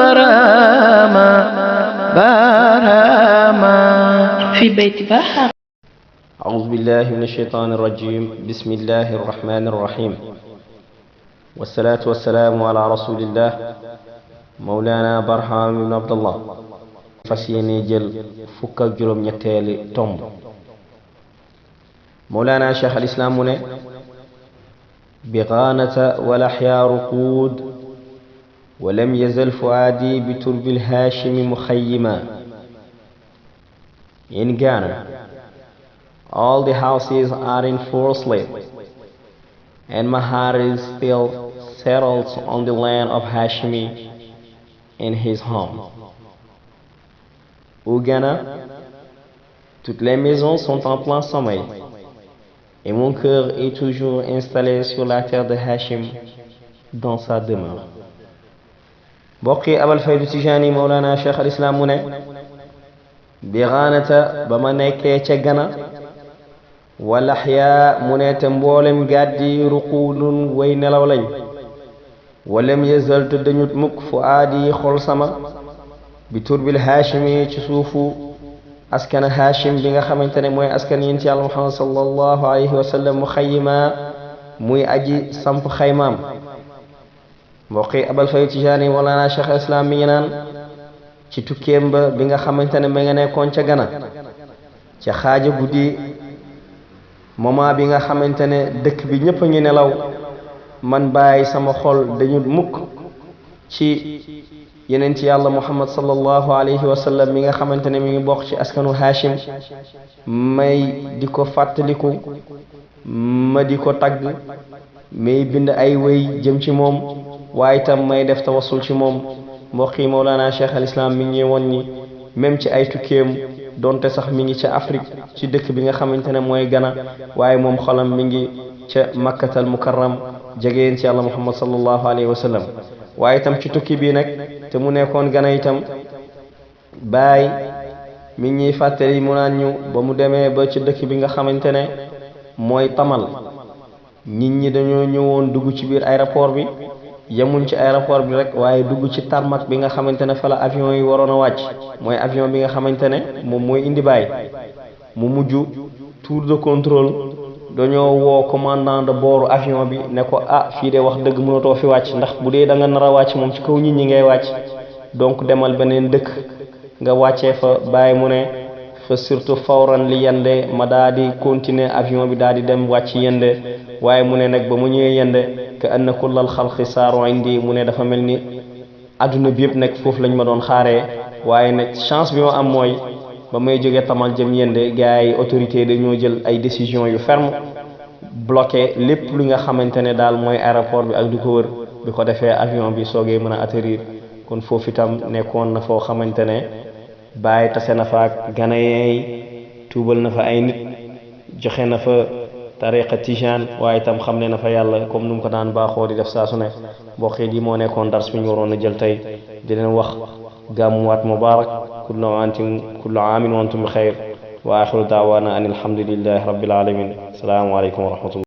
برهاما برهاما في بيت بحر. أعوذ بالله من الشيطان الرجيم. بسم الله الرحمن الرحيم، والصلاة والسلام على رسول الله مولانا برهام بن عبد الله. فسيني جل فك جروم نيتالي تومب. مولانا شيخ الإسلام من بغانة ولحيا رقود، ولم يزل فؤادي بترب الهاشم مخيما. In Ghana, all the houses are in full sleep, and my heart is still settled on the land of Hashimi in his home. Au Ghana, toutes les maisons sont en plein sommeil, et mon cœur est toujours installé sur la terre de Hashim dans sa demeure. Bokki Abal Faydu Tijani Mawlana Cheikh al Islam mu ne bi Ghanata ba ma nekkee ca Ghana, walaxyaa mu ne te mboolem gàddi ruquudun way nelaw lañ, walam yazal te dañut mukk fu aadi xol sama bi turbil haashimi ci suufu askana haashim bi nga xamante ne mooy askan yéen ci yàlla Muhammad sallallahu alayhi wa sallam mu xayima muy aji samp xaymaam. mbokki Abal Faydu Tijaani Mawlana Cheikh al Islam mi ngi naan ci tukkeem ba bi nga xamante ne ma nga nekkoon ca Ghana ca xaaja guddi, moment bi nga xamante ne dëkk bi ñëpp a ngi nelaw, man bàyyi sama xol dañu mukk ci yeneen ci yàlla Muhammad sallallahu alayhi wa sallam mi nga xamante ne mi ngi bokk ci askanu Hashim, may di ko fàttaliku, ma di ko tagg, may bind ay wéy jëm ci moom, waaye itam may def tawassul ci moom. mbokk yi Mawlana Cheikh al Islam mi ngi woon ni même ci ay tukkeem, donte sax mi ngi ca Afrique ci dëkk bi nga xamante ne mooy Ghana, waaye moom xolam mi ngi ca Makkatal Mukarram jegeen ci yàlla Muhammad sallallahu alayhi wa sallam. waaye itam ci tukki bii nag te mu nekkoon Ghana itam, baay mi ngi ñuy fàttali mu naan ñu ba mu demee ba ci dëkk bi nga xamante ne mooy Tamal, nit ñi dañoo ñëwoon dugg ci biir aéroport bi, yemuñ ci aéroport bi rek waaye dugg ci tarmac bi nga xamante ne fa la avion yi waroon a wàcc, mooy avion bi nga xamante ne moom mooy indi baay. mu mujj tour de contrôle dañoo woo commandant de bord avion bi ne ko fii de wax dëgg mënatoo fi wàcc, ndax bu dee da nga nar a wàcc moom ci kaw nit ñi ngay wàcc, donc demal beneen dëkk nga wàccee fa. bàyyi mu ne fa surtout fawran li yende ma daa di continuer avion bi daal di dem wàcc yende. waaye mu ne nag ba mu ñëwee yende ka anna kullal xalqi saaru indi, mu ne dafa mel ni adduna bi yëpp nekk foofu lañ ma doon xaaree. waaye nag chance bi ma am mooy ba may jógee Tamal jëm yende, gars yi autorité dañoo jël ay décision yu ferme, bloqué lépp li nga xamante ne daal mooy aéroport bi ak du ko wër, bi ko defee avion bi soogee mën a atterrir. kon foofu itam nekkoon na foo xamante ne bàyyi tase na fa ak Ghanéen yi, tuubal na fa ay nit, joxe na fa tariqa tijaan, waaye itam xam ne na fa yàlla comme nu mu ko daan baaxoo di def saa su ne. mbokk yi moo nekkoon dars bi ñu waroon a jël tey, di leen wax gàmmuwaat mubaarak, kullu aamin wa antum bi xayr, wa axiru daawaana an alhamdulillahi rabbil alamin. salaamu aleykum wa rahmatullah.